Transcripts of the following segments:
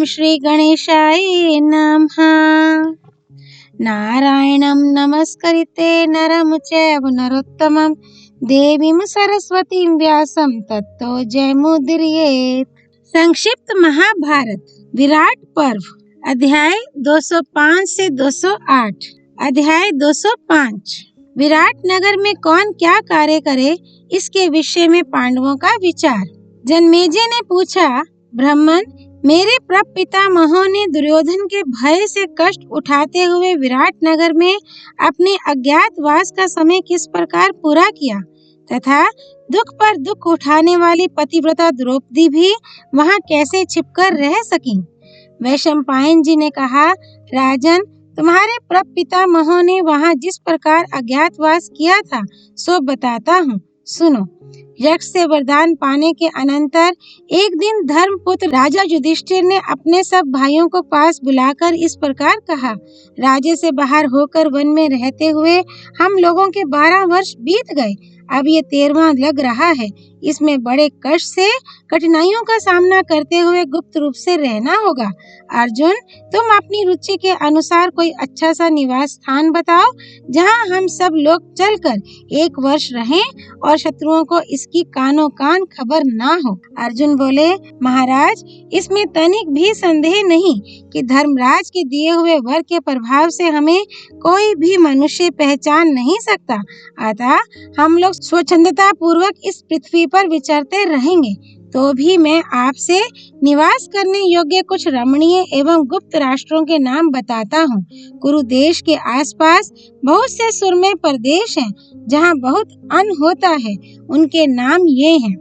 श्री गणेशाय नमः। नारायणं नमस्कृत्य नरं चैव नरोत्तमं देवीं सरस्वतीं व्यासं ततो जयमुदीरयेत्। संक्षिप्त महाभारत विराट पर्व अध्याय 205 से 208। अध्याय 205 विराट नगर में कौन क्या कार्य करे, इसके विषय में पांडवों का विचार। जन्मेजय ने पूछा, ब्राह्मण, मेरे प्रपितामहों ने दुर्योधन के भय से कष्ट उठाते हुए विराट नगर में अपने अज्ञातवास का समय किस प्रकार पूरा किया तथा दुख पर दुख उठाने वाली पतिव्रता द्रौपदी भी वहां कैसे छिपकर रह सकी। वैशंपायन जी ने कहा, राजन, तुम्हारे प्रपितामहों ने वहां जिस प्रकार अज्ञातवास किया था सो बताता हूँ, सुनो। यक्ष से वरदान पाने के अनंतर एक दिन धर्मपुत्र राजा युधिष्ठिर ने अपने सब भाइयों को पास बुलाकर इस प्रकार कहा, राज्य से बाहर होकर वन में रहते हुए हम लोगों के 12 वर्ष बीत गए, अब ये 13वां लग रहा है। इसमें बड़े कष्ट से कठिनाइयों का सामना करते हुए गुप्त रूप से रहना होगा। अर्जुन, तुम अपनी रुचि के अनुसार कोई अच्छा सा निवास स्थान बताओ जहां हम सब लोग चलकर 1 वर्ष रहें और शत्रुओं को इसकी कानों कान खबर ना हो। अर्जुन बोले, महाराज, इसमें तनिक भी संदेह नहीं कि धर्मराज के दिए हुए वर के प्रभाव से हमें कोई भी मनुष्य पहचान नहीं सकता, अतः हम लोग स्वच्छंदता पूर्वक इस पृथ्वी पर विचरते रहेंगे। तो भी मैं आपसे निवास करने योग्य कुछ रमणीय एवं गुप्त राष्ट्रों के नाम बताता हूँ। कुरु देश के आसपास बहुत से सुरम्य प्रदेश हैं जहाँ बहुत अन्न होता है। उनके नाम ये हैं,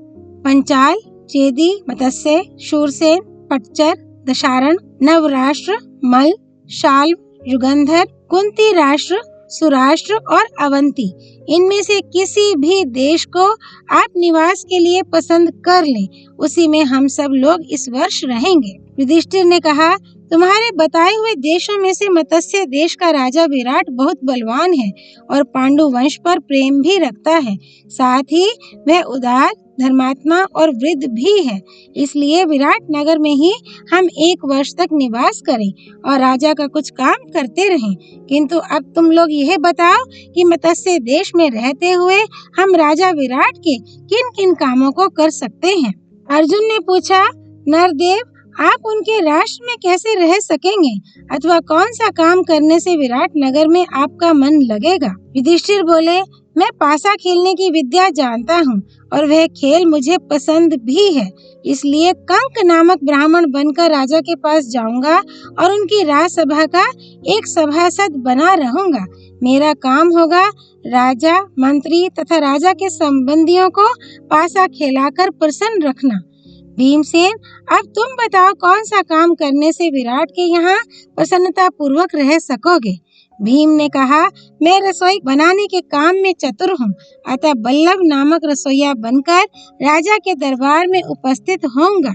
पंचाल, चेदी, मत्स्य, शूरसेन, पटचर, दशारण, नवराष्ट्र, मल, शाल्व, युगंधर, कुंती राष्ट्र, सुराष्ट्र और अवंती। इनमें से किसी भी देश को आप निवास के लिए पसंद कर लें, उसी में हम सब लोग इस वर्ष रहेंगे। युधिष्ठिर ने कहा, तुम्हारे बताए हुए देशों में से मत्स्य देश का राजा विराट बहुत बलवान है और पांडु वंश पर प्रेम भी रखता है, साथ ही वह उदार, धर्मात्मा और वृद्ध भी है। इसलिए विराट नगर में ही हम 1 वर्ष तक निवास करें और राजा का कुछ काम करते रहें। किंतु अब तुम लोग यह बताओ कि मत्स्य देश में रहते हुए हम राजा विराट के किन किन कामों को कर सकते हैं। अर्जुन ने पूछा, नरदेव, आप उनके राष्ट्र में कैसे रह सकेंगे अथवा कौन सा काम करने से विराट नगर में आपका मन लगेगा। युधिष्ठिर बोले, मैं पासा खेलने की विद्या जानता हूँ और वह खेल मुझे पसंद भी है, इसलिए कंक नामक ब्राह्मण बनकर राजा के पास जाऊंगा और उनकी राजसभा का एक सभासद बना रहूंगा। मेरा काम होगा राजा, मंत्री तथा राजा के संबंधियों को पासा खिलाकर प्रसन्न रखना। भीमसेन, अब तुम बताओ कौन सा काम करने से विराट के यहाँ प्रसन्नता पूर्वक रह सकोगे। भीम ने कहा, मैं रसोई बनाने के काम में चतुर हूँ, अतः बल्लभ नामक रसोइया बनकर राजा के दरबार में उपस्थित होऊंगा।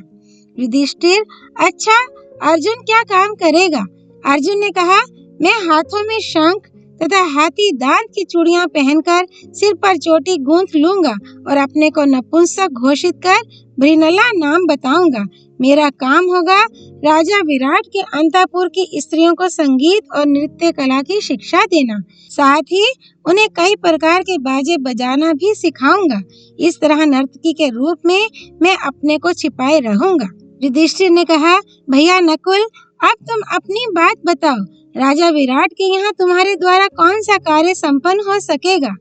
युधिष्ठिर, अच्छा, अर्जुन क्या काम करेगा। अर्जुन ने कहा, मैं हाथों में शंख तथा हाथी दांत की चूड़ियां पहनकर सिर पर चोटी गूंथ लूंगा और अपने को नपुंसक घोषित कर भृनला नाम बताऊंगा। मेरा काम होगा राजा विराट के अंतःपुर की स्त्रियों को संगीत और नृत्य कला की शिक्षा देना, साथ ही उन्हें कई प्रकार के बाजे बजाना भी सिखाऊंगा। इस तरह नर्तकी के रूप में मैं अपने को छिपाए रहूंगा। युधिष्ठिर ने कहा, भैया नकुल, अब तुम अपनी बात बताओ, राजा विराट के यहाँ तुम्हारे द्वारा कौन सा कार्य संपन्न हो सकेगा।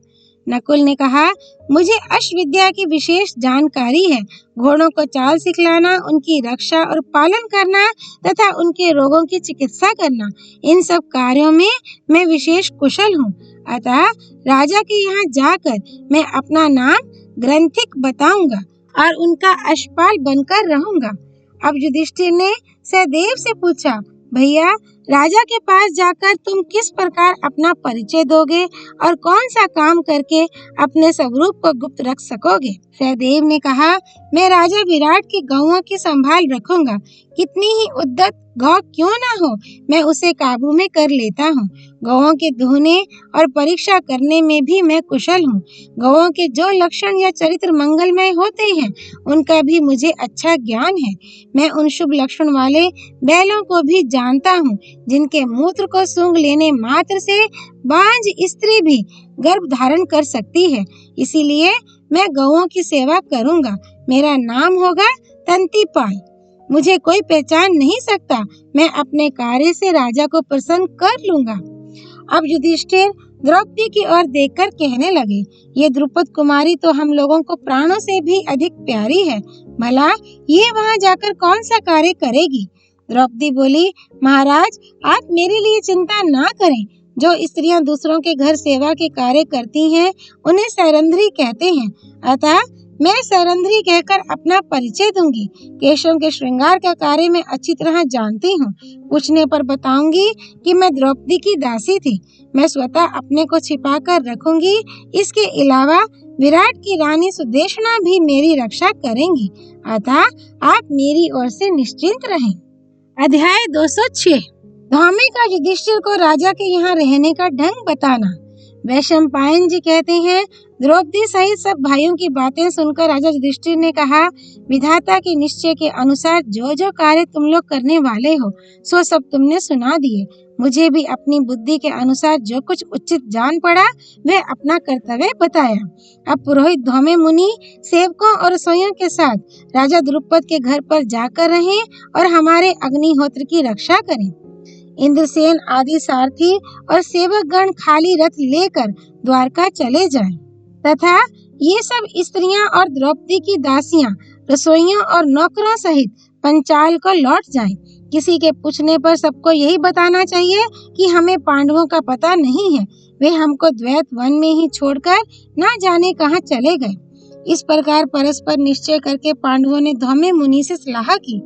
नकुल ने कहा, मुझे अश्वविद्या की विशेष जानकारी है। घोड़ों को चाल सिखलाना, उनकी रक्षा और पालन करना तथा उनके रोगों की चिकित्सा करना, इन सब कार्यों में मैं विशेष कुशल हूँ। अतः राजा के यहाँ जाकर मैं अपना नाम ग्रंथिक बताऊंगा और उनका अश्वपाल बनकर रहूंगा। अब युधिष्ठिर ने सहदेव से पूछा, भैया, राजा के पास जाकर तुम किस प्रकार अपना परिचय दोगे और कौन सा काम करके अपने स्वरूप को गुप्त रख सकोगे? सहदेव ने कहा, मैं राजा विराट की गौओं की संभाल रखूंगा। कितनी ही उद्यत गौ क्यों ना हो, मैं उसे काबू में कर लेता हूँ। गौओं के दुहने और परीक्षा करने में भी मैं कुशल हूँ। गौओं के जो लक्षण या चरित्र मंगलमय होते हैं, उनका भी मुझे अच्छा ज्ञान है। मैं उन शुभ लक्षण वाले बैलों को भी जानता हूँ, जिनके मूत्र को सूंघ लेने मात्र से बांझ स्त्री भी गर्भ धारण कर सकती है। इसीलिए मैं गौओं की सेवा करूंगा। मेरा नाम होगा तंतीपाल। मुझे कोई पहचान नहीं सकता। मैं अपने कार्य से राजा को प्रसन्न कर लूंगा। अब युधिष्ठिर द्रौपदी की ओर देखकर कहने लगे, ये द्रुपद कुमारी तो हम लोगों को प्राणों से भी अधिक प्यारी है। भला ये वहां जाकर कौन सा कार्य करेगी? द्रौपदी बोली, महाराज, आप मेरे लिए चिंता ना करें। जो स्त्रियां दूसरों के घर सेवा के कार्य करती हैं, उन्हें सैरंध्री कहते हैं। अतः मैं सैरंध्री कहकर अपना परिचय दूंगी। केशों के श्रृंगार का कार्य मैं अच्छी तरह जानती हूँ। पूछने पर बताऊंगी कि मैं द्रौपदी की दासी थी। मैं स्वतः अपने को छिपा कर रखूंगी। इसके अलावा विराट की रानी सुदेशना भी मेरी रक्षा करेंगी। अतः आप मेरी ओर से निश्चिंत रहें। अध्याय 206। धौम्य का युधिष्ठिर को राजा के यहाँ रहने का ढंग बताना। वैशंपायन जी कहते हैं, द्रौपदी सहित सब भाइयों की बातें सुनकर राजा युधिष्ठिर ने कहा, विधाता के निश्चय के अनुसार जो जो कार्य तुम लोग करने वाले हो, सो सब तुमने सुना दिए। मुझे भी अपनी बुद्धि के अनुसार जो कुछ उचित जान पड़ा, वह अपना कर्तव्य बताया। अब पुरोहित धौम्य मुनि सेवकों और रसोइयों के साथ राजा द्रुपद के घर पर जाकर रहें और हमारे अग्निहोत्र की रक्षा करें। इंद्रसेन आदि सारथी और सेवक गण खाली रथ लेकर द्वारका चले जाएं, तथा ये सब स्त्रियां और द्रौपदी की दासियां रसोइयों और नौकरों सहित पंचाल को लौट जाएं। किसी के पूछने पर सबको यही बताना चाहिए कि हमें पांडवों का पता नहीं है। वे हमको द्वैत वन में ही छोड़कर ना जाने कहां चले गए। इस प्रकार परस्पर निश्चय करके पांडवों ने धौम्य मुनि से सलाह की।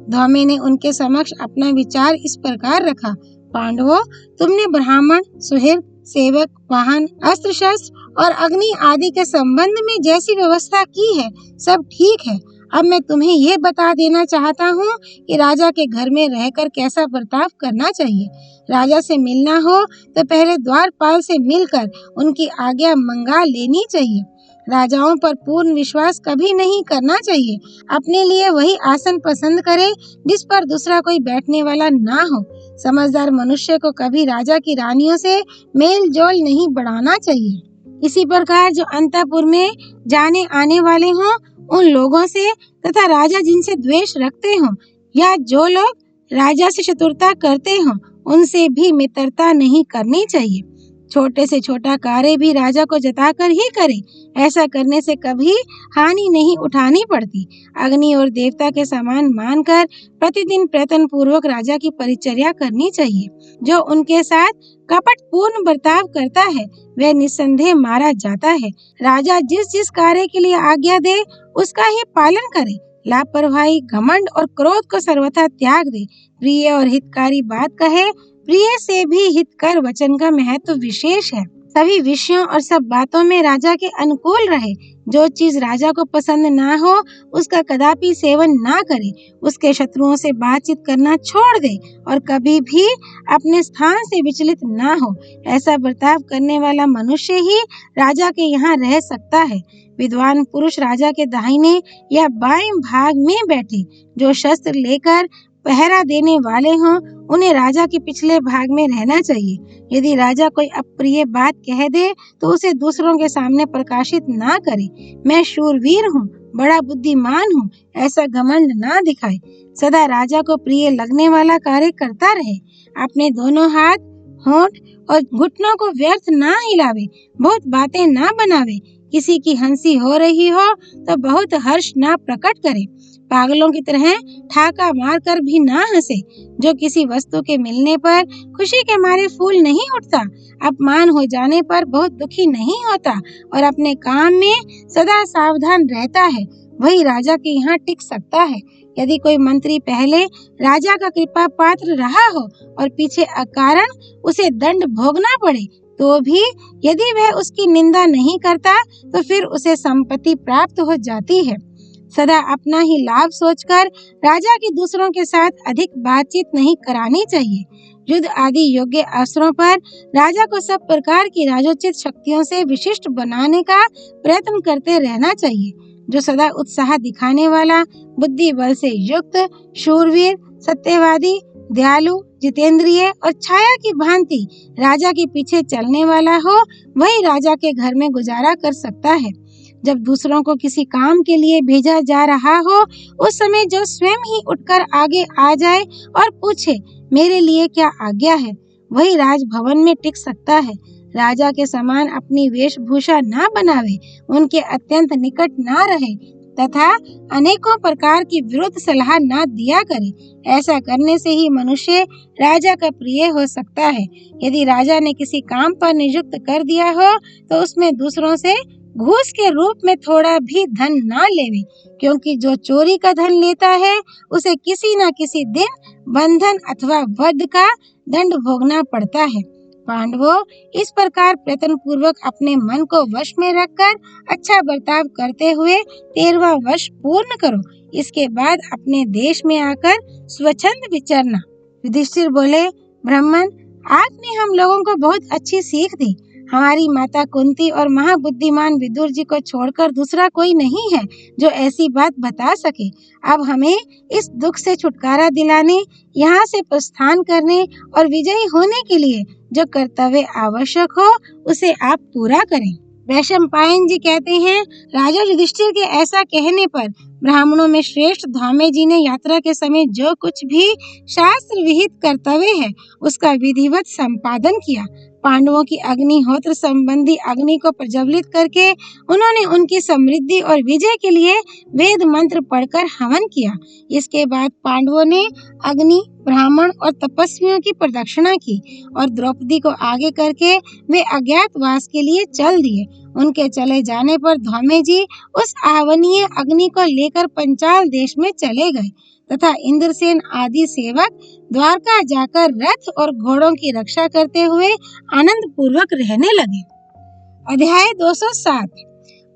धौम्य ने उनके समक्ष अपना विचार इस प्रकार रखा, पांडवों, तुमने ब्राह्मण, सुहृद, सेवक, वाहन, अस्त्र शस्त्र और अग्नि आदि के संबंध में जैसी व्यवस्था की है, सब ठीक है। अब मैं तुम्हें ये बता देना चाहता हूँ कि राजा के घर में रहकर कैसा बर्ताव करना चाहिए। राजा से मिलना हो तो पहले द्वारपाल से मिलकर उनकी आज्ञा मंगा लेनी चाहिए। राजाओं पर पूर्ण विश्वास कभी नहीं करना चाहिए। अपने लिए वही आसन पसंद करे जिस पर दूसरा कोई बैठने वाला ना हो। समझदार मनुष्य को कभी राजा की रानियों से मेल जोल नहीं बढ़ाना चाहिए। इसी प्रकार जो अंतःपुर में जाने आने वाले हों, उन लोगों से तथा राजा जिनसे द्वेष रखते हों या जो लोग राजा से शत्रुता करते हों, उनसे भी मित्रता नहीं करनी चाहिए। छोटे से छोटा कार्य भी राजा को जताकर ही करें। ऐसा करने से कभी हानि नहीं उठानी पड़ती। अग्नि और देवता के समान मानकर प्रतिदिन प्रयत्न पूर्वक राजा की परिचर्या करनी चाहिए। जो उनके साथ कपट पूर्ण बर्ताव करता है, वह निस्संदेह मारा जाता है। राजा जिस जिस कार्य के लिए आज्ञा दे, उसका ही पालन करे। लापरवाही, घमंड और क्रोध को सर्वथा त्याग दे। प्रिय और हितकारी बात कहे। प्रिय से भी हितकर वचन का महत्व विशेष है। सभी विषयों और सब बातों में राजा के अनुकूल रहे। जो चीज राजा को पसंद ना हो, उसका कदापि सेवन ना करे। उसके शत्रुओं से बातचीत करना छोड़ दे और कभी भी अपने स्थान से विचलित ना हो। ऐसा बर्ताव करने वाला मनुष्य ही राजा के यहाँ रह सकता है। विद्वान पुरुष राजा के दाहिने या बाएं भाग में बैठे। जो शस्त्र लेकर पहरा देने वाले हों, उन्हें राजा के पिछले भाग में रहना चाहिए। यदि राजा कोई अप्रिय बात कह दे तो उसे दूसरों के सामने प्रकाशित ना करे। मैं शूरवीर हूँ, बड़ा बुद्धिमान हूँ, ऐसा घमंड ना दिखाए। सदा राजा को प्रिय लगने वाला कार्य करता रहे। अपने दोनों हाथ, होंठ और घुटनों को व्यर्थ ना हिलावे। बहुत बातें ना बनावे। किसी की हंसी हो रही हो तो बहुत हर्ष ना प्रकट करे। पागलों की तरह ठाका मारकर भी ना हंसे। जो किसी वस्तु के मिलने पर खुशी के मारे फूल नहीं उठता, अपमान हो जाने पर बहुत दुखी नहीं होता और अपने काम में सदा सावधान रहता है, वही राजा के यहाँ टिक सकता है। यदि कोई मंत्री पहले राजा का कृपा पात्र रहा हो और पीछे अकारण उसे दंड भोगना पड़े, तो भी यदि वह उसकी निंदा नहीं करता तो फिर उसे संपत्ति प्राप्त हो जाती है। सदा अपना ही लाभ सोचकर राजा की दूसरों के साथ अधिक बातचीत नहीं करानी चाहिए। युद्ध आदि योग्य अवसरों पर राजा को सब प्रकार की राजोचित शक्तियों से विशिष्ट बनाने का प्रयत्न करते रहना चाहिए। जो सदा उत्साह दिखाने वाला, बुद्धि बल से युक्त, शूरवीर, सत्यवादी, दयालु, जितेंद्रिय और छाया की भांति राजा के पीछे चलने वाला हो, वही राजा के घर में गुजारा कर सकता है। जब दूसरों को किसी काम के लिए भेजा जा रहा हो, उस समय जो स्वयं ही उठकर आगे आ जाए और पूछे, मेरे लिए क्या आज्ञा है, वही राजभवन में टिक सकता है। राजा के समान अपनी वेशभूषा ना बनावे, उनके अत्यंत निकट ना रहे तथा अनेकों प्रकार की विरुद्ध सलाह ना दिया करे। ऐसा करने से ही मनुष्य राजा का प्रिय हो सकता है। यदि राजा ने किसी काम पर नियुक्त कर दिया हो तो उसमें दूसरों से घूस के रूप में थोड़ा भी धन ना लेवे, क्योंकि जो चोरी का धन लेता है उसे किसी न किसी दिन बंधन अथवा वध का दंड भोगना पड़ता है। पांडवों, इस प्रकार प्रयत्न पूर्वक अपने मन को वश में रखकर अच्छा बर्ताव करते हुए 13वां वर्ष पूर्ण करो। इसके बाद अपने देश में आकर स्वच्छंद विचरना। युधिष्ठिर बोले, ब्राह्मण, आपने हम लोगों को बहुत अच्छी सीख दी। हमारी माता कुंती और महाबुद्धिमान विदुर जी को छोड़कर दूसरा कोई नहीं है जो ऐसी बात बता सके। अब हमें इस दुख से छुटकारा दिलाने, यहाँ से प्रस्थान करने और विजयी होने के लिए जो कर्तव्य आवश्यक हो उसे आप पूरा करें। वैशंपायन जी कहते हैं, राजा युधिष्ठिर के ऐसा कहने पर ब्राह्मणों में श्रेष्ठ धौम्य जी ने यात्रा के समय जो कुछ भी शास्त्र विहित कर्तव्य है उसका विधिवत संपादन किया। पांडवों की अग्निहोत्र संबंधी अग्नि को प्रज्वलित करके उन्होंने उनकी समृद्धि और विजय के लिए वेद मंत्र पढ़कर हवन किया। इसके बाद पांडवों ने अग्नि, ब्राह्मण और तपस्वियों की प्रदक्षिणा की और द्रौपदी को आगे करके वे अज्ञातवास के लिए चल दिए। उनके चले जाने पर धौम्य जी उस आह्वनीय अग्नि को लेकर पंचाल देश में चले गए तथा इंद्रसेन आदि सेवक द्वारका जाकर रथ और घोड़ों की रक्षा करते हुए आनंद पूर्वक रहने लगे। अध्याय 207।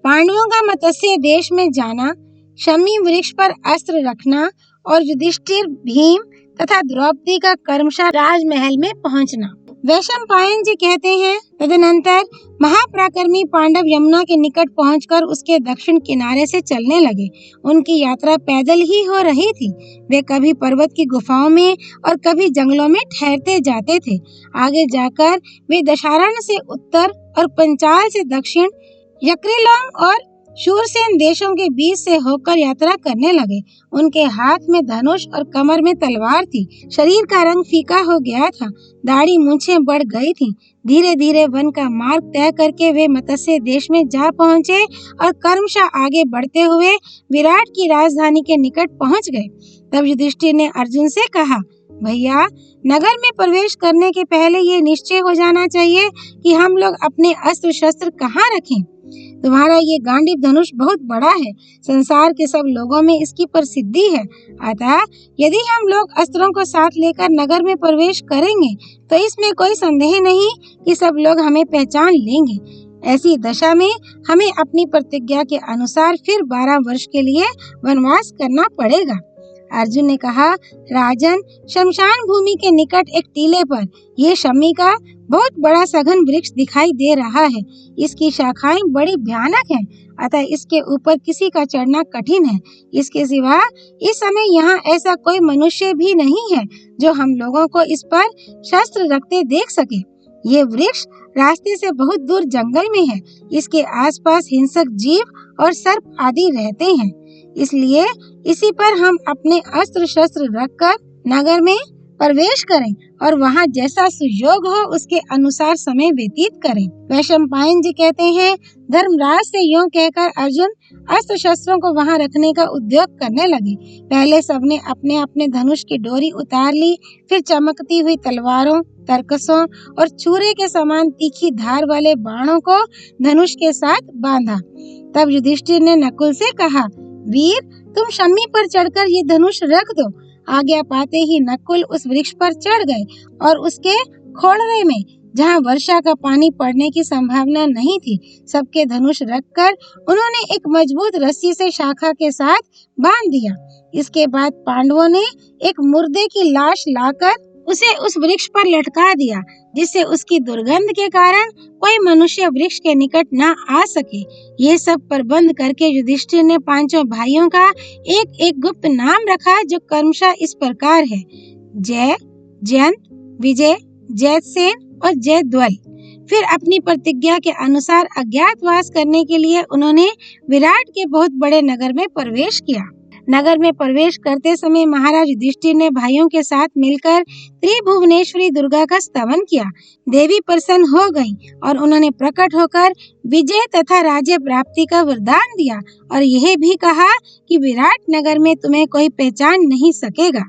पांडवों का मत्स्य देश में जाना, शमी वृक्ष पर अस्त्र रखना और युधिष्ठिर, भीम तथा द्रौपदी का कर्मशा राजमहल में पहुंचना। वैशंपायन जी कहते हैं, तदनंतर महापराक्रमी पांडव यमुना के निकट पहुंचकर उसके दक्षिण किनारे से चलने लगे। उनकी यात्रा पैदल ही हो रही थी। वे कभी पर्वत की गुफाओं में और कभी जंगलों में ठहरते जाते थे। आगे जाकर वे दशारण से उत्तर और पंचाल से दक्षिण, यक्रिलोम और शूरसेन देशों के बीच से होकर यात्रा करने लगे। उनके हाथ में धनुष और कमर में तलवार थी। शरीर का रंग फीका हो गया था, दाढ़ी मूंछें बढ़ गई थीं। धीरे धीरे वन का मार्ग तय करके वे मत्स्य देश में जा पहुंचे और कर्मशः आगे बढ़ते हुए विराट की राजधानी के निकट पहुंच गए। तब युधिष्ठिर ने अर्जुन से कहा, भैया, नगर में प्रवेश करने के पहले ये निश्चय हो जाना चाहिए कि हम लोग अपने अस्त्र शस्त्र कहाँ रखें। तुम्हारा ये गांडीव धनुष बहुत बड़ा है, संसार के सब लोगों में इसकी प्रसिद्धि है। अतः यदि हम लोग अस्त्रों को साथ लेकर नगर में प्रवेश करेंगे तो इसमें कोई संदेह नहीं कि सब लोग हमें पहचान लेंगे। ऐसी दशा में हमें अपनी प्रतिज्ञा के अनुसार फिर 12 वर्ष के लिए वनवास करना पड़ेगा। अर्जुन ने कहा, राजन, शमशान भूमि के निकट एक टीले पर ये शमी का बहुत बड़ा सघन वृक्ष दिखाई दे रहा है। इसकी शाखाएं बड़ी भयानक हैं, अतः इसके ऊपर किसी का चढ़ना कठिन है। इसके सिवा इस समय यहाँ ऐसा कोई मनुष्य भी नहीं है जो हम लोगों को इस पर शस्त्र रखते देख सके। ये वृक्ष रास्ते से बहुत दूर जंगल में है। इसके आसपास हिंसक जीव और सर्प आदि रहते हैं, इसलिए इसी पर हम अपने अस्त्र शस्त्र रखकर नगर में प्रवेश करें और वहाँ जैसा सुयोग हो उसके अनुसार समय व्यतीत करें। वैशंपायन जी कहते हैं, धर्मराज से यूं कहकर अर्जुन अस्त्र शस्त्रों को वहाँ रखने का उद्योग करने लगे। पहले सबने अपने अपने धनुष की डोरी उतार ली, फिर चमकती हुई तलवारों, तरकसों और छुरे के समान तीखी धार वाले बाणों को धनुष के साथ बांधा। तब युधिष्ठिर ने नकुल से कहा, वीर, तुम शम्मी पर चढ़कर ये धनुष रख दो। आज्ञा पाते ही नकुल उस वृक्ष पर चढ़ गए और उसके खोड़वे में, जहाँ वर्षा का पानी पड़ने की संभावना नहीं थी, सबके धनुष रखकर उन्होंने एक मजबूत रस्सी से शाखा के साथ बांध दिया। इसके बाद पांडवों ने एक मुर्दे की लाश लाकर उसे उस वृक्ष पर लटका दिया, जिससे उसकी दुर्गंध के कारण कोई मनुष्य वृक्ष के निकट न आ सके। ये सब प्रबंध करके युधिष्ठिर ने पांचों भाइयों का एक एक गुप्त नाम रखा, जो क्रमशः इस प्रकार है: जय, जयंत, विजय, जयसेन और जयद्वल। फिर अपनी प्रतिज्ञा के अनुसार अज्ञातवास करने के लिए उन्होंने विराट के बहुत बड़े नगर में प्रवेश किया। नगर में प्रवेश करते समय महाराज युधिष्ठिर ने भाइयों के साथ मिलकर त्रिभुवनेश्वरी दुर्गा का स्तवन किया। देवी प्रसन्न हो गईं और उन्होंने प्रकट होकर विजय तथा राज्य प्राप्ति का वरदान दिया और यह भी कहा कि विराट नगर में तुम्हें कोई पहचान नहीं सकेगा।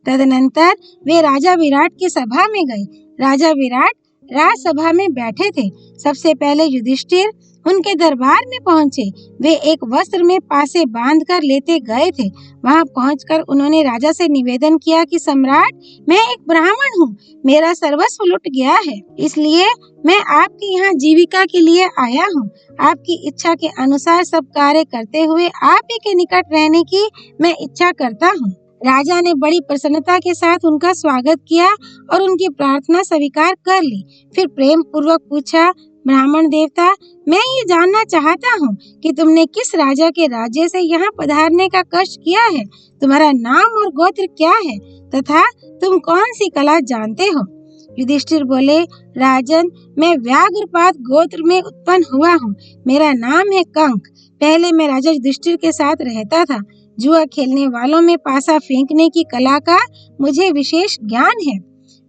तदनंतर वे राजा विराट की सभा में गए। राजा विराट राजसभा में बैठे थे। सबसे पहले युधिष्ठिर उनके दरबार में पहुंचे। वे एक वस्त्र में पासे बांध कर लेते गए थे। वहां पहुंचकर उन्होंने राजा से निवेदन किया कि सम्राट, मैं एक ब्राह्मण हूँ, मेरा सर्वस्व लुट गया है, इसलिए मैं आपके यहाँ जीविका के लिए आया हूँ। आपकी इच्छा के अनुसार सब कार्य करते हुए आप ही के निकट रहने की मैं इच्छा करता हूँ। राजा ने बड़ी प्रसन्नता के साथ उनका स्वागत किया और उनकी प्रार्थना स्वीकार कर ली। फिर प्रेम पूर्वक पूछा, ब्राह्मण देवता, मैं ये जानना चाहता हूँ कि तुमने किस राजा के राज्य से यहाँ पधारने का कष्ट किया है। तुम्हारा नाम और गोत्र क्या है तथा तुम कौन सी कला जानते हो? युधिष्ठिर बोले, राजन, मैं व्याघ्रपात गोत्र में उत्पन्न हुआ हूँ। मेरा नाम है कंक। पहले मैं राजा युधिष्ठिर के साथ रहता था। जुआ खेलने वालों में पासा फेंकने की कला का मुझे विशेष ज्ञान है।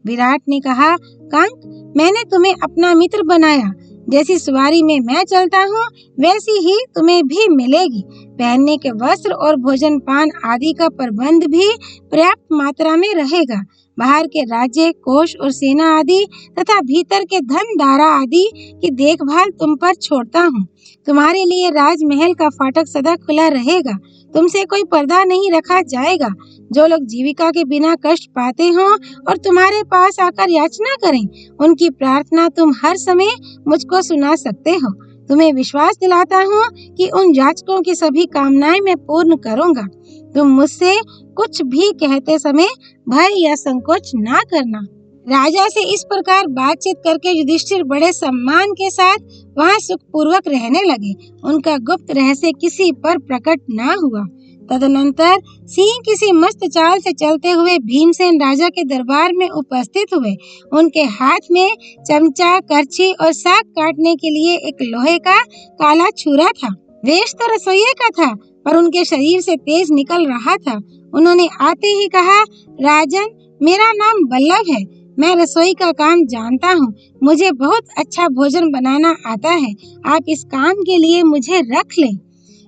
विराट ने कहा, कंक, मैंने तुम्हें अपना मित्र बनाया। जैसी सवारी में मैं चलता हूँ वैसी ही तुम्हें भी मिलेगी। पहनने के वस्त्र और भोजन पान आदि का प्रबंध भी पर्याप्त मात्रा में रहेगा। बाहर के राज्य, कोष और सेना आदि तथा भीतर के धन धारा आदि की देखभाल तुम पर छोड़ता हूँ। तुम्हारे लिए राजमहल का फाटक सदा खुला रहेगा। तुमसे कोई पर्दा नहीं रखा जाएगा। जो लोग जीविका के बिना कष्ट पाते हों और तुम्हारे पास आकर याचना करें, उनकी प्रार्थना तुम हर समय मुझको सुना सकते हो। तुम्हें विश्वास दिलाता हूँ कि उन याचकों की सभी कामनाएं मैं पूर्ण करूँगा। तुम मुझसे कुछ भी कहते समय भय या संकोच ना करना। राजा से इस प्रकार बातचीत करके युधिष्ठिर बड़े सम्मान के साथ वहाँ सुख पूर्वक रहने लगे। उनका गुप्त रहस्य किसी पर प्रकट ना हुआ। तदनंतर सिंह किसी मस्त चाल से चलते हुए भीमसेन राजा के दरबार में उपस्थित हुए। उनके हाथ में चमचा, करछी और साग काटने के लिए एक लोहे का काला छुरा था। वेश तो रसोइये का था, पर उनके शरीर से तेज निकल रहा था। उन्होंने आते ही कहा, राजन, मेरा नाम बल्लभ है। मैं रसोई का काम जानता हूँ। मुझे बहुत अच्छा भोजन बनाना आता है। आप इस काम के लिए मुझे रख लें।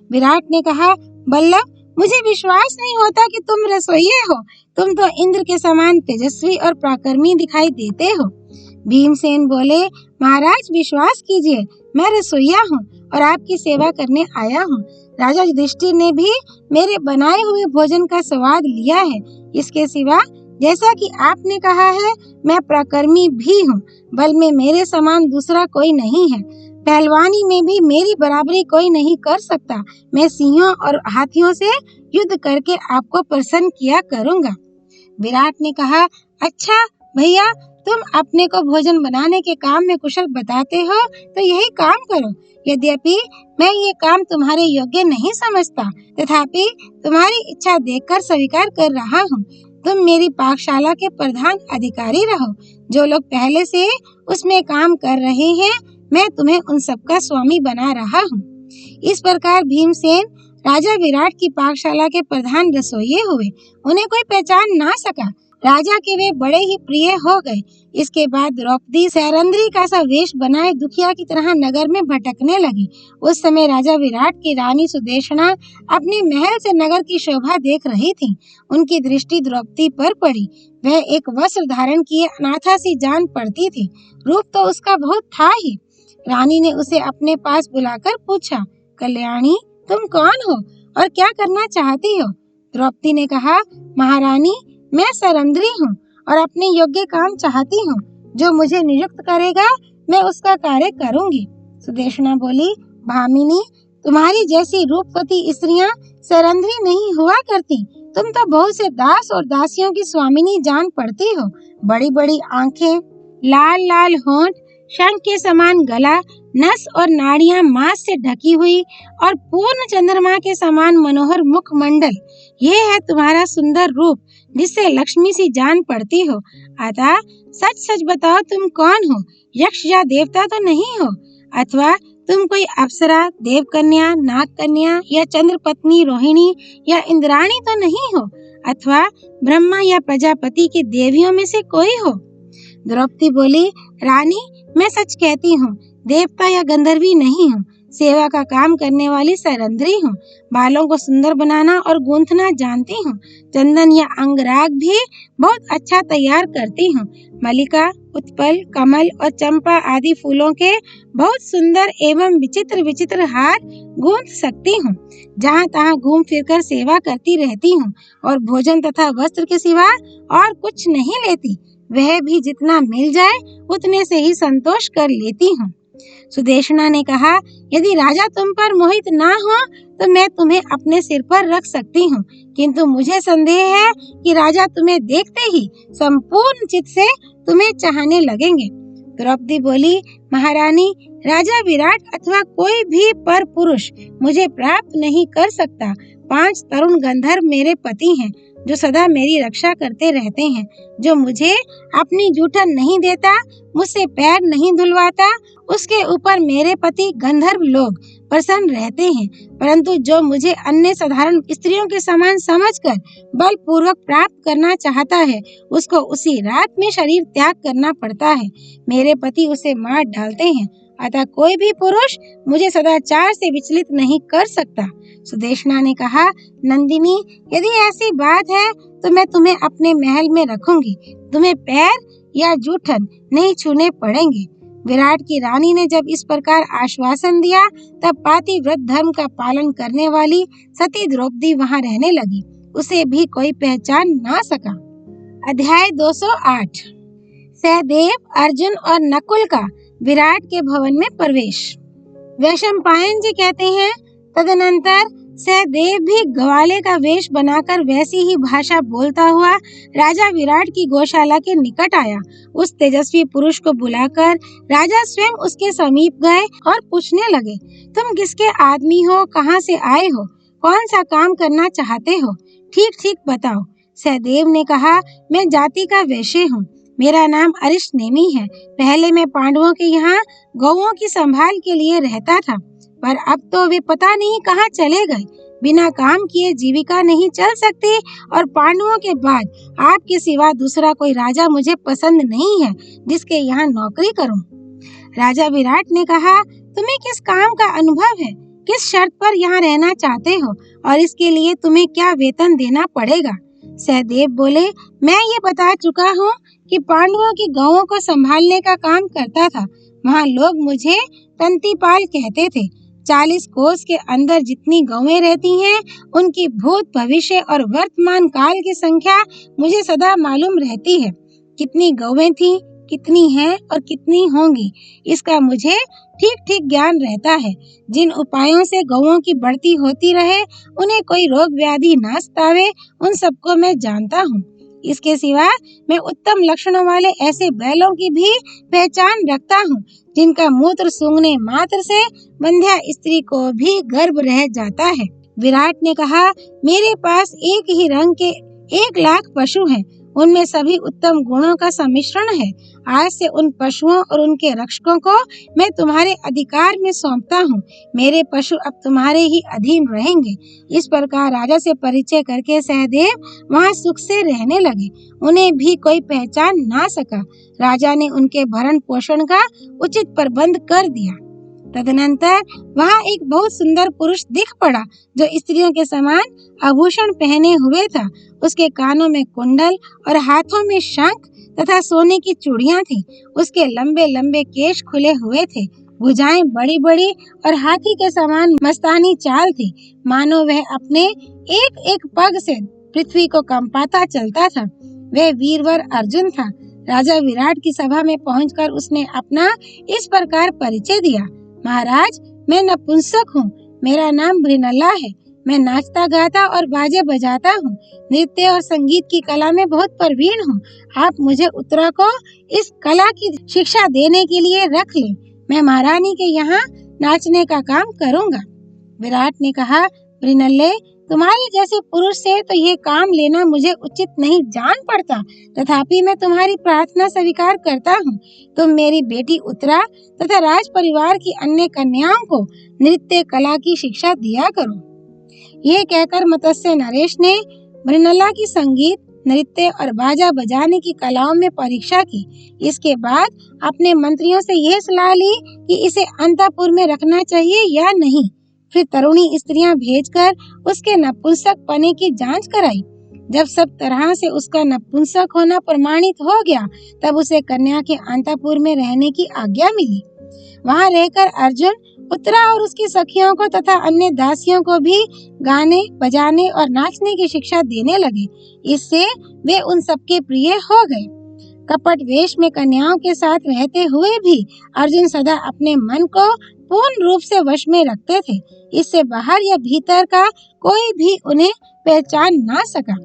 विराट ने कहा, बल्लभ, मुझे विश्वास नहीं होता कि तुम रसोइये हो। तुम तो इंद्र के समान तेजस्वी और पराक्रमी दिखाई देते हो। भीमसेन बोले, महाराज, विश्वास कीजिए, मैं रसोइया हूँ और आपकी सेवा करने आया हूँ। राजा युधिष्ठिर ने भी मेरे बनाए हुए भोजन का स्वाद लिया है। इसके सिवा, जैसा कि आपने कहा है, मैं पराक्रमी भी हूँ। बल में मेरे समान दूसरा कोई नहीं है। पहलवानी में भी मेरी बराबरी कोई नहीं कर सकता। मैं सिंहों और हाथियों से युद्ध करके आपको प्रसन्न किया करूँगा। विराट ने कहा, अच्छा भैया, तुम अपने को भोजन बनाने के काम में कुशल बताते हो तो यही काम करो। यद्यपि मैं ये काम तुम्हारे योग्य नहीं समझता, तथापि तुम्हारी इच्छा देखकर स्वीकार कर रहा हूँ। तुम मेरी पाकशाला के प्रधान अधिकारी रहो। जो लोग पहले से उसमें काम कर रहे हैं, मैं तुम्हें उन सबका स्वामी बना रहा हूँ। इस प्रकार भीमसेन राजा विराट की पाकशाला के प्रधान रसोइये हुए। उन्हें कोई पहचान ना सका। राजा के वे बड़े ही प्रिय हो गए। इसके बाद द्रौपदी सैरंध्री का सा वेश बनाए दुखिया की तरह नगर में भटकने लगी। उस समय राजा विराट की रानी सुदेशना अपने महल से नगर की शोभा देख रही थी। उनकी दृष्टि द्रौपदी पर पड़ी। वह एक वस्त्र धारण किए अनाथा सी जान पड़ती थी। रूप तो उसका बहुत था ही। रानी ने उसे अपने पास बुलाकर पूछा, कल्याणी, तुम कौन हो और क्या करना चाहती हो? द्रौपदी ने कहा, महारानी, मैं सरंद्री हूँ और अपने योग्य काम चाहती हूँ। जो मुझे नियुक्त करेगा मैं उसका कार्य करूंगी। सुदेशना बोली, भामिनी, तुम्हारी जैसी रूपवती स्त्रियां सरंद्री नहीं हुआ करती। तुम तो बहुत से दास और दासियों की स्वामिनी जान पड़ती हो। बड़ी बड़ी आंखें, लाल लाल होंठ, शंख के समान गला, नस और नाड़ियां मांस से ढकी हुई और पूर्ण चंद्रमा के समान मनोहर मुखमंडल, ये है तुम्हारा सुंदर रूप जिससे लक्ष्मी सी जान पड़ती हो। अतः सच सच बताओ, तुम कौन हो? यक्ष या देवता तो नहीं हो? अथवा तुम कोई अप्सरा, देवकन्या, नागकन्या या चंद्रपत्नी रोहिणी या इंद्राणी तो नहीं हो? अथवा ब्रह्मा या प्रजापति की देवियों में से कोई हो? द्रौपदी बोली, रानी, मैं सच कहती हूँ, देवता या गंधर्वी नहीं हूँ। सेवा का काम करने वाली सरंद्री हूँ। बालों को सुंदर बनाना और गूंथना जानती हूँ। चंदन या अंगराग भी बहुत अच्छा तैयार करती हूँ। मल्लिका, उत्पल, कमल और चंपा आदि फूलों के बहुत सुंदर एवं विचित्र विचित्र हार गूंथ सकती हूँ। जहाँ तहाँ घूम फिरकर सेवा करती रहती हूँ और भोजन तथा वस्त्र के सिवा और कुछ नहीं लेती। वह भी जितना मिल जाए उतने से ही संतोष कर लेती हूँ। सुदेशना ने कहा, यदि राजा तुम पर मोहित ना हो तो मैं तुम्हें अपने सिर पर रख सकती हूँ, किंतु मुझे संदेह है कि राजा तुम्हें देखते ही संपूर्ण चित्त से तुम्हें चाहने लगेंगे। द्रौपदी बोली, महारानी, राजा विराट अथवा कोई भी पर पुरुष मुझे प्राप्त नहीं कर सकता। 5 तरुण गंधर्व मेरे पति हैं जो सदा मेरी रक्षा करते रहते हैं। जो मुझे अपनी जूठन नहीं देता, मुझसे पैर नहीं धुलवाता, उसके ऊपर मेरे पति गंधर्व लोग प्रसन्न रहते हैं। परंतु जो मुझे अन्य साधारण स्त्रियों के समान समझकर बलपूर्वक प्राप्त करना चाहता है, उसको उसी रात में शरीर त्याग करना पड़ता है। मेरे पति उसे मार डालते हैं। अतः कोई भी पुरुष मुझे सदाचार से विचलित नहीं कर सकता। सुदेशना ने कहा, नंदिनी, यदि ऐसी बात है तो मैं तुम्हें अपने महल में रखूंगी। तुम्हें पैर या जूठन नहीं छूने पड़ेंगे। विराट की रानी ने जब इस प्रकार आश्वासन दिया, तब पातिव्रत धर्म का पालन करने वाली सती द्रौपदी वहां रहने लगी। उसे भी कोई पहचान ना सका। अध्याय 208। सहदेव, अर्जुन और नकुल का विराट के भवन में प्रवेश। वैशंपायन जी कहते हैं, तदनंतर सहदेव भी ग्वाले का वेश बनाकर वैसी ही भाषा बोलता हुआ राजा विराट की गौशाला के निकट आया। उस तेजस्वी पुरुष को बुलाकर राजा स्वयं उसके समीप गए और पूछने लगे, तुम किसके आदमी हो? कहाँ से आए हो? कौन सा काम करना चाहते हो? ठीक ठीक बताओ। सहदेव ने कहा, मैं जाति का वैश्य हूँ। मेरा नाम अरिष्टनेमी है। पहले मैं पांडवों के यहाँ गौओं की संभाल के लिए रहता था, पर अब तो वे पता नहीं कहाँ चले गए। बिना काम किए जीविका नहीं चल सकती और पांडवों के बाद आपके सिवा दूसरा कोई राजा मुझे पसंद नहीं है जिसके यहाँ नौकरी करूं। राजा विराट ने कहा, तुम्हें किस काम का अनुभव है? किस शर्त पर यहाँ रहना चाहते हो और इसके लिए तुम्हें क्या वेतन देना पड़ेगा? सहदेव बोले, मैं ये बता चुका हूँ कि पांडवों की गौओं को संभालने का काम करता था। वहाँ लोग मुझे तंतीपाल कहते थे। 40 कोस के अंदर जितनी गौएं रहती हैं, उनकी भूत, भविष्य और वर्तमान काल की संख्या मुझे सदा मालूम रहती है। कितनी गौएं थी, कितनी हैं और कितनी होंगी, इसका मुझे ठीक ठीक ज्ञान रहता है। जिन उपायों से गौओं की बढ़ती होती रहे, उन्हें कोई रोग व्याधि ना सतावे, उन सबको मैं जानता हूँ। इसके सिवा मैं उत्तम लक्षणों वाले ऐसे बैलों की भी पहचान रखता हूँ जिनका मूत्र सूंघने मात्र से बंध्या स्त्री को भी गर्भ रह जाता है। विराट ने कहा, मेरे पास एक ही रंग के 1 लाख पशु हैं। उनमें सभी उत्तम गुणों का सम्मिश्रण है। आज से उन पशुओं और उनके रक्षकों को मैं तुम्हारे अधिकार में सौंपता हूँ। मेरे पशु अब तुम्हारे ही अधीन रहेंगे। इस प्रकार राजा से परिचय करके सहदेव वहाँ सुख से रहने लगे। उन्हें भी कोई पहचान ना सका। राजा ने उनके भरण पोषण का उचित प्रबंध कर दिया। तदनंतर वहाँ एक बहुत सुंदर पुरुष दिख पड़ा जो स्त्रियों के समान आभूषण पहने हुए था। उसके कानों में कुंडल और हाथों में शंख तथा सोने की चूड़ियां थी। उसके लंबे लंबे केश खुले हुए थे। भुजाएं बड़ी बड़ी और हाथी के समान मस्तानी चाल थी, मानो वह अपने एक एक पग से पृथ्वी को कंपाता चलता था। वह वीरवर अर्जुन था। राजा विराट की सभा में पहुंचकर उसने अपना इस प्रकार परिचय दिया। महाराज, मैं नपुंसक हूँ। मेरा नाम भृनल्ला है। मैं नाचता गाता और बाजे बजाता हूँ। नृत्य और संगीत की कला में बहुत प्रवीण हूँ। आप मुझे उत्तरा को इस कला की शिक्षा देने के लिए रख लें। मैं महारानी के यहाँ नाचने का काम करूँगा। विराट ने कहा, भृनल्ले, तुम्हारे जैसे पुरुष से तो ये काम लेना मुझे उचित नहीं जान पड़ता, तथापि मैं तुम्हारी प्रार्थना स्वीकार करता हूँ। तुम मेरी बेटी उत्तरा तथा राज परिवार की अन्य कन्याओं को नृत्य कला की शिक्षा दिया करो। ये कहकर मत्स्य नरेश ने भृनल्ला की संगीत, नृत्य और बाजा बजाने की कलाओं में परीक्षा की। इसके बाद अपने मंत्रियों से यह सलाह ली कि इसे अंतःपुर में रखना चाहिए या नहीं। फिर तरुणी स्त्रियां भेजकर उसके नपुंसक पने की जांच कराई। जब सब तरह से उसका नपुंसक होना प्रमाणित हो गया, तब उसे कन्या के अंतःपुर में रहने की आज्ञा मिली। वहां रहकर अर्जुन उत्तरा और उसकी सखियों को तथा अन्य दासियों को भी गाने, बजाने और नाचने की शिक्षा देने लगे। इससे वे उन सबके प्रिय हो गए। कपट वेश में कन्याओं के साथ रहते हुए भी अर्जुन सदा अपने मन को पूर्ण रूप से वश में रखते थे। इससे बाहर या भीतर का कोई भी उन्हें पहचान ना सका।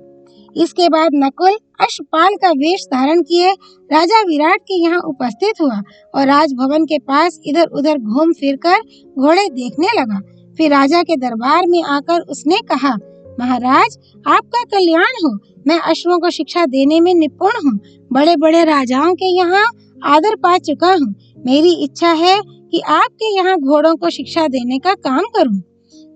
इसके बाद नकुल अश्वपाल का वेश धारण किए राजा विराट के यहाँ उपस्थित हुआ और राजभवन के पास इधर उधर घूम फिरकर घोड़े देखने लगा। फिर राजा के दरबार में आकर उसने कहा, महाराज, आपका कल्याण हो। मैं अश्वों को शिक्षा देने में निपुण हूँ। बड़े बड़े राजाओं के यहाँ आदर पा चुका हूँ। मेरी इच्छा है कि आपके यहाँ घोड़ों को शिक्षा देने का काम करूँ।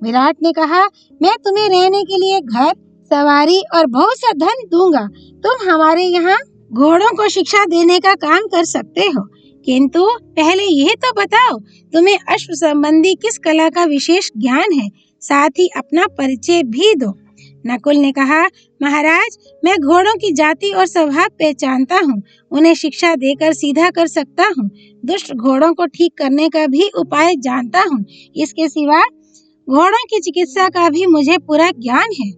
विराट ने कहा, मैं तुम्हें रहने के लिए घर, सवारी और बहुत सा धन दूंगा। तुम हमारे यहाँ घोड़ों को शिक्षा देने का काम कर सकते हो, किंतु पहले यह तो बताओ, तुम्हें अश्व संबंधी किस कला का विशेष ज्ञान है? साथ ही अपना परिचय भी दो। नकुल ने कहा, महाराज, मैं घोड़ों की जाति और स्वभाव पहचानता हूँ। उन्हें शिक्षा देकर सीधा कर सकता हूँ। दुष्ट घोड़ों को ठीक करने का भी उपाय जानता हूँ। इसके सिवा घोड़ों की चिकित्सा का भी मुझे पूरा ज्ञान है।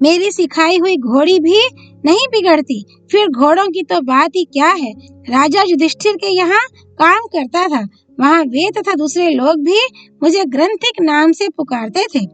मेरी सिखाई हुई घोड़ी भी नहीं बिगड़ती, फिर घोड़ों की तो बात ही क्या है। राजा युधिष्ठिर के यहाँ काम करता था। वहाँ वे तथा दूसरे लोग भी मुझे ग्रंथिक नाम से पुकारते थे।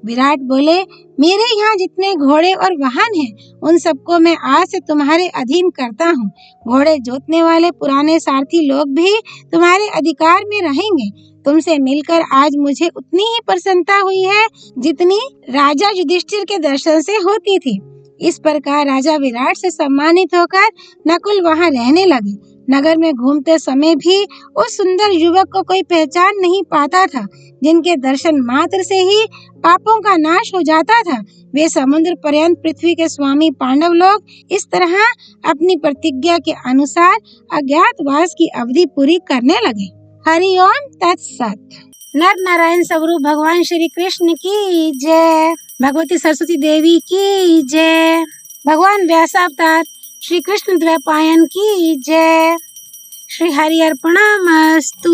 विराट बोले, मेरे यहाँ जितने घोड़े और वाहन हैं, उन सबको मैं आज से तुम्हारे अधीन करता हूँ। घोड़े जोतने वाले पुराने सारथी लोग भी तुम्हारे अधिकार में रहेंगे। तुमसे मिलकर आज मुझे उतनी ही प्रसन्नता हुई है जितनी राजा युधिष्ठिर के दर्शन से होती थी। इस प्रकार राजा विराट से सम्मानित होकर नकुल वहाँ रहने लगे। नगर में घूमते समय भी उस सुंदर युवक को कोई पहचान नहीं पाता था, जिनके दर्शन मात्र से ही पापों का नाश हो जाता था। वे समुद्र पर्यंत पृथ्वी के स्वामी पांडव लोग इस तरह अपनी प्रतिज्ञा के अनुसार अज्ञातवास की अवधि पूरी करने लगे। हरि ओम तत्सत। नर नारायण स्वरूप भगवान श्री कृष्ण की जय। भगवती सरस्वती देवी की जय। भगवान व्यासावतार श्री कृष्ण द्वैपायन की जय। श्री हरि अर्पणमस्तु।